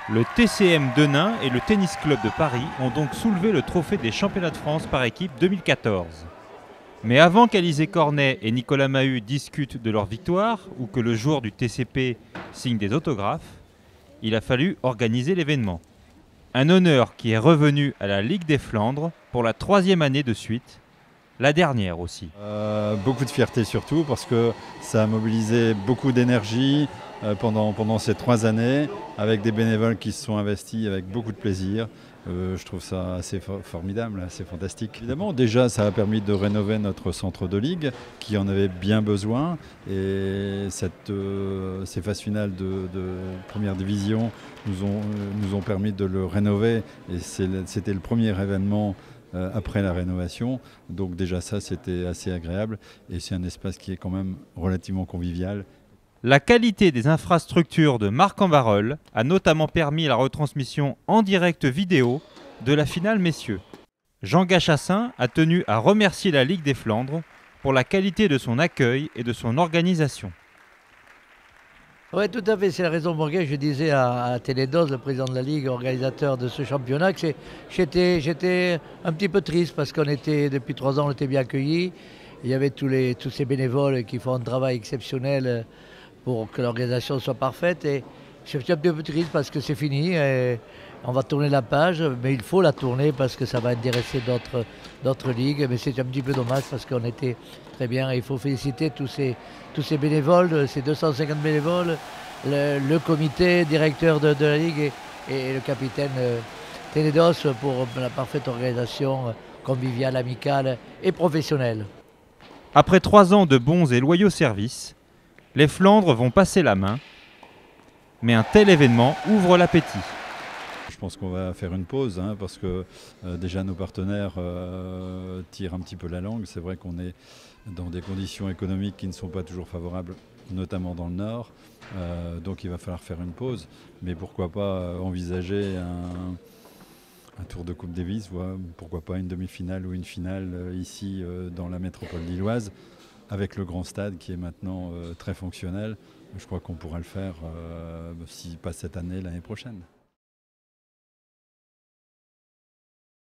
Le TCM Denain et le Tennis Club de Paris ont donc soulevé le trophée des championnats de France par équipe 2014. Mais avant qu'Alizé Cornet et Nicolas Mahut discutent de leur victoire ou que le joueur du TCP signe des autographes, il a fallu organiser l'événement. Un honneur qui est revenu à la Ligue des Flandres pour la 3e année de suite, la dernière aussi. Beaucoup de fierté surtout parce que ça a mobilisé beaucoup d'énergie pendant ces 3 années avec des bénévoles qui se sont investis avec beaucoup de plaisir. Je trouve ça assez formidable, assez fantastique. Évidemment, déjà, ça a permis de rénover notre centre de ligue qui en avait bien besoin. Et ces phases finales de première division nous ont permis de le rénover. Et c'était le premier événement après la rénovation. Donc déjà ça, c'était assez agréable. Et c'est un espace qui est quand même relativement convivial. La qualité des infrastructures de Marc-en-Barœul a notamment permis la retransmission en direct vidéo de la finale messieurs. Jean Gachassin a tenu à remercier la Ligue des Flandres pour la qualité de son accueil et de son organisation. Oui, tout à fait. C'est la raison pour laquelle je disais à Télédos, le président de la Ligue, organisateur de ce championnat, que j'étais un petit peu triste parce qu'on était, depuis 3 ans, on était bien accueillis. Il y avait tous ces bénévoles qui font un travail exceptionnel pour que l'organisation soit parfaite. Et je suis un petit peu triste parce que c'est fini. Et on va tourner la page, mais il faut la tourner parce que ça va intéresser d'autres ligues. Mais c'est un petit peu dommage parce qu'on était très bien. Et il faut féliciter tous ces bénévoles, ces 250 bénévoles, le comité directeur de la Ligue et le capitaine Télédos pour la parfaite organisation conviviale, amicale et professionnelle. Après 3 ans de bons et loyaux services, les Flandres vont passer la main, mais un tel événement ouvre l'appétit. Je pense qu'on va faire une pause parce que déjà nos partenaires tirent un petit peu la langue. C'est vrai qu'on est dans des conditions économiques qui ne sont pas toujours favorables, notamment dans le Nord. Donc il va falloir faire une pause. Mais pourquoi pas envisager un tour de Coupe Davis, pourquoi pas une demi-finale ou une finale ici dans la métropole lilloise, avec le grand stade qui est maintenant très fonctionnel. Je crois qu'on pourra le faire, si pas cette année, l'année prochaine.